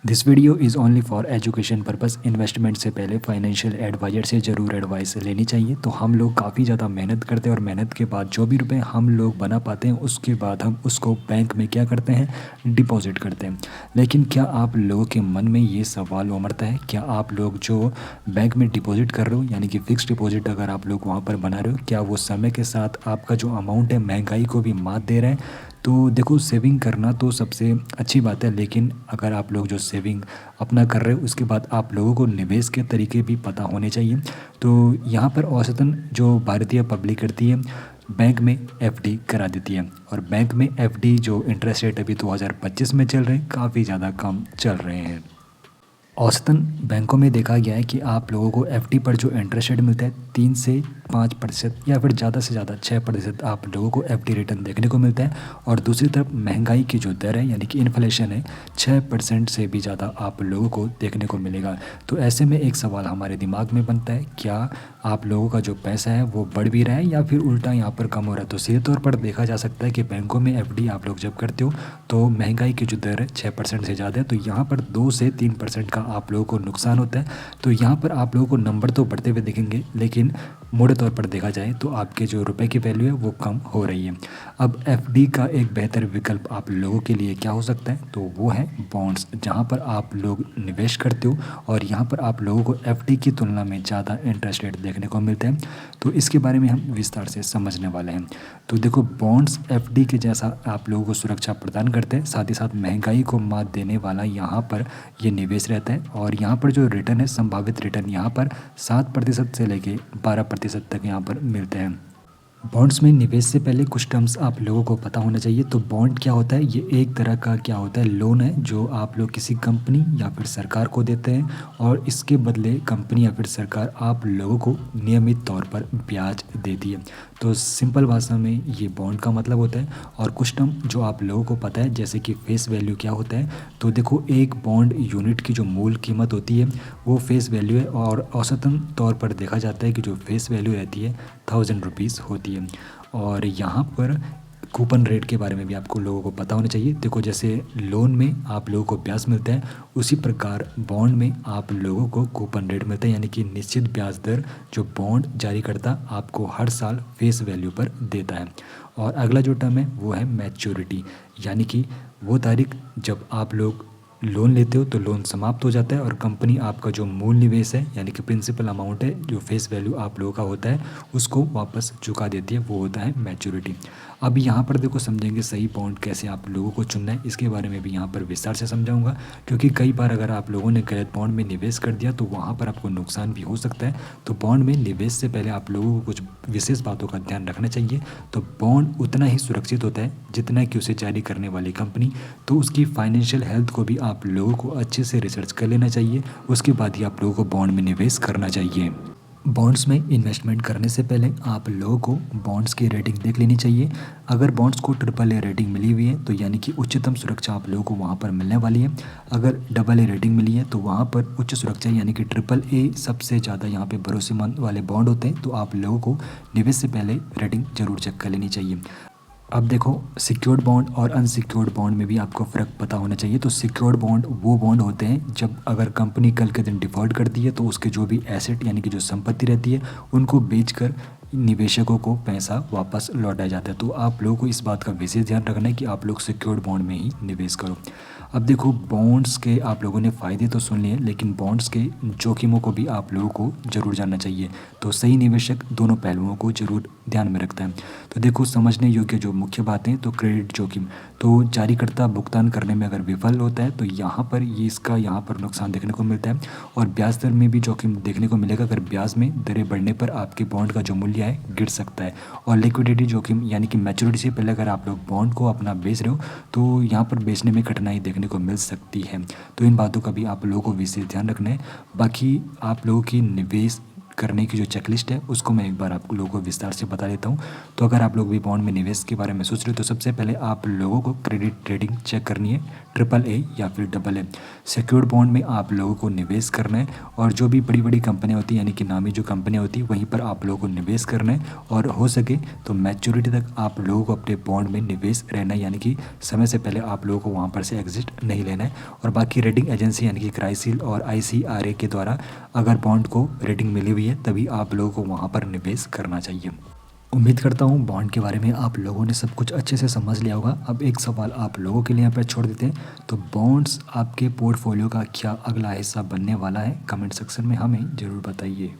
This video is only for education purpose. Investment से पहले financial adviser से ज़रूर एडवाइस लेनी चाहिए। तो हम लोग काफ़ी ज़्यादा मेहनत करते हैं और मेहनत के बाद जो भी रुपए हम लोग बना पाते हैं उसके बाद हम उसको बैंक में क्या करते हैं, डिपॉजिट करते हैं। लेकिन क्या आप लोगों के मन में ये सवाल उमड़ता है, क्या आप लोग जो बैंक में डिपॉजिट कर रहे हो यानी कि फ़िक्स डिपॉजिट अगर आप लोग वहाँ पर बना रहे हो, क्या वो समय के साथ आपका जो अमाउंट है महंगाई को भी मात दे रहे हैं? तो देखो, सेविंग करना तो सबसे अच्छी बात है, लेकिन अगर आप लोग जो सेविंग अपना कर रहे हो उसके बाद आप लोगों को निवेश के तरीके भी पता होने चाहिए। तो यहाँ पर औसतन जो भारतीय पब्लिक करती है, बैंक में एफडी करा देती है। और बैंक में एफडी जो इंटरेस्ट रेट अभी 2025 में चल रहे हैं, काफ़ी ज़्यादा कम चल रहे हैं। औसतन बैंकों में देखा गया है कि आप लोगों को एफडी पर जो इंटरेस्ट रेट मिलता है 3 से 5% या फिर ज़्यादा से ज़्यादा 6% आप लोगों को एफडी रिटर्न देखने को मिलता है। और दूसरी तरफ महंगाई की जो दर है यानी कि इन्फ्लेशन है, 6% से भी ज़्यादा आप लोगों को देखने को मिलेगा। तो ऐसे में एक सवाल हमारे दिमाग में बनता है, क्या आप लोगों का जो पैसा है वो बढ़ भी रहा है या फिर उल्टा यहाँ पर कम हो रहा है? तो सीधे तौर पर देखा जा सकता है कि बैंकों में एफडी आप लोग जब करते हो तो महंगाई की जो दर है 6% से ज़्यादा है, तो यहाँ पर 2 से 3% का आप लोगों को नुकसान होता है। तो यहाँ पर आप लोगों को नंबर तो बढ़ते हुए दिखेंगे, लेकिन मोटे तौर पर देखा जाए तो आपके जो रुपए की वैल्यू है वो कम हो रही है। अब एफडी का एक बेहतर विकल्प आप लोगों के लिए क्या हो सकता है? तो वो है बॉन्ड्स, जहाँ पर आप लोग निवेश करते हो और यहाँ पर आप लोगों को एफडी की तुलना में ज़्यादा इंटरेस्ट रेट देखने को मिलते हैं। तो इसके बारे में हम विस्तार से समझने वाले हैं। तो देखो, बॉन्ड्स एफडी के जैसा आप लोगों को सुरक्षा प्रदान करते हैं, साथ ही साथ महंगाई को मात देने वाला यहाँ पर ये निवेश रहता है। और यहाँ पर जो रिटर्न है, संभावित रिटर्न यहाँ पर 7% से लेके 12% तक यहाँ पर मिलते हैं। बॉन्ड्स में निवेश से पहले कुछ टर्म्स आप लोगों को पता होना चाहिए। तो बॉन्ड क्या होता है? ये एक तरह का क्या होता है, लोन है जो आप लोग किसी कंपनी या फिर सरकार को देते हैं और इसके बदले कंपनी या फिर सरकार आप लोगों को नियमित तौर पर ब्याज देती है। तो सिंपल भाषा में ये बॉन्ड का मतलब होता है। और कुछ टर्म जो आप लोगों को पता है, जैसे कि फेस वैल्यू क्या होता है। तो देखो, एक बॉन्ड यूनिट की जो मूल कीमत होती है वो फेस वैल्यू है, और औसतन तौर पर देखा जाता है कि जो फेस वैल्यू रहती है 1000 रुपीज़ होती है। और यहाँ पर कूपन रेट के बारे में भी आपको लोगों को पता होना चाहिए। देखो, जैसे लोन में आप लोगों को ब्याज मिलता है, उसी प्रकार बॉन्ड में आप लोगों को कूपन रेट मिलता है, यानी कि निश्चित ब्याज दर जो बॉन्ड जारीकर्ता आपको हर साल फेस वैल्यू पर देता है। और अगला जो टर्म है वो है मैच्योरिटी, यानी कि वो तारीख जब आप लोग लोन लेते हो तो लोन समाप्त हो जाता है और कंपनी आपका जो मूल निवेश है यानी कि प्रिंसिपल अमाउंट है, जो फेस वैल्यू आप लोगों का होता है, उसको वापस चुका देती है। वो होता है मैच्योरिटी। अब यहाँ पर देखो, समझेंगे सही बॉन्ड कैसे आप लोगों को चुनना है, इसके बारे में भी यहाँ पर विस्तार से समझाऊंगा। क्योंकि कई बार अगर आप लोगों ने गलत बॉन्ड में निवेश कर दिया तो वहाँ पर आपको नुकसान भी हो सकता है। तो बॉन्ड में निवेश से पहले आप लोगों को कुछ विशेष बातों का ध्यान रखना चाहिए। तो बॉन्ड उतना ही सुरक्षित होता है जितना कि उसे जारी करने वाली कंपनी। तो उसकी फाइनेंशियल हेल्थ को भी आप लोगों को अच्छे से रिसर्च कर लेना चाहिए, उसके बाद ही आप लोगों को बॉन्ड में निवेश करना चाहिए। बॉन्ड्स में इन्वेस्टमेंट करने से पहले आप लोगों को बॉन्ड्स की रेटिंग देख लेनी चाहिए। अगर बॉन्ड्स को AAA रेटिंग मिली हुई है तो यानी कि उच्चतम सुरक्षा आप लोगों को वहाँ पर मिलने वाली है। अगर AA रेटिंग मिली है तो वहाँ पर उच्च सुरक्षा यानी कि AAA सबसे ज़्यादा यहाँ पे भरोसेमंद वाले बॉन्ड होते हैं। तो आप लोगों को निवेश से पहले रेटिंग जरूर चेक कर लेनी चाहिए। अब देखो, सिक्योर्ड बॉन्ड और अनसिक्योर्ड बॉन्ड में भी आपको फ़र्क पता होना चाहिए। तो सिक्योर्ड बॉन्ड वो बॉन्ड होते हैं जब अगर कंपनी कल के दिन डिफ़ॉल्ट करती है तो उसके जो भी एसेट यानी कि जो संपत्ति रहती है उनको बेचकर निवेशकों को पैसा वापस लौटाया जाता है। तो आप लोगों को इस बात का विशेष ध्यान रखना है कि आप लोग सिक्योर्ड बॉन्ड में ही निवेश करो। अब देखो, बॉन्ड्स के आप लोगों ने फ़ायदे तो सुन लिए, लेकिन बॉन्ड्स के जोखिमों को भी आप लोगों को ज़रूर जानना चाहिए। तो सही निवेशक दोनों पहलुओं को ज़रूर ध्यान में रखता है। तो देखो, समझने योग्य जो मुख्य बातें, तो क्रेडिट जोखिम, तो जारीकर्ता भुगतान करने में अगर विफल होता है तो यहाँ पर ये इसका यहाँ पर नुकसान देखने को मिलता है। और ब्याज दर में भी जोखिम देखने को मिलेगा, अगर ब्याज में दरें बढ़ने पर आपके बॉन्ड का जो मूल्य है गिर सकता है। और लिक्विडिटी जोखिम, यानी कि मैच्योरिटी से पहले अगर आप लोग बॉन्ड को अपना बेच रहे हो तो यहाँ पर बेचने में कठिनाई देखने को मिल सकती है। तो इन बातों का भी आप लोगों को विशेष ध्यान रखना है। बाकी आप लोगों की निवेश करने की जो चेकलिस्ट है उसको मैं एक बार आप लोगों को विस्तार से बता देता हूँ। तो अगर आप लोग भी बॉन्ड में निवेश के बारे में सोच रहे हो तो सबसे पहले आप लोगों को क्रेडिट रेटिंग चेक करनी है, AAA या फिर AA। सिक्योर्ड बॉन्ड में आप लोगों को निवेश करना है और जो भी बड़ी बड़ी कंपनियाँ होती हैं यानी कि नामी जो कंपनियाँ होती हैं वहीं पर आप लोगों को निवेश करना है और हो सके तो मैच्योरिटी तक आप लोगों को अपने बॉन्ड में निवेश रहना है, यानी कि समय से पहले आप लोगों को वहाँ पर से एग्जिट नहीं लेना है। और बाकी रेटिंग एजेंसी यानी कि क्राइसिल और ICRA के द्वारा अगर बॉन्ड को रेटिंग मिली हुई है तभी आप लोगों को वहाँ पर निवेश करना चाहिए। उम्मीद करता हूँ बॉन्ड के बारे में आप लोगों ने सब कुछ अच्छे से समझ लिया होगा। अब एक सवाल आप लोगों के लिए यहाँ पर छोड़ देते हैं, तो बॉन्ड्स आपके पोर्टफोलियो का क्या अगला हिस्सा बनने वाला है? कमेंट सेक्शन में हमें ज़रूर बताइए।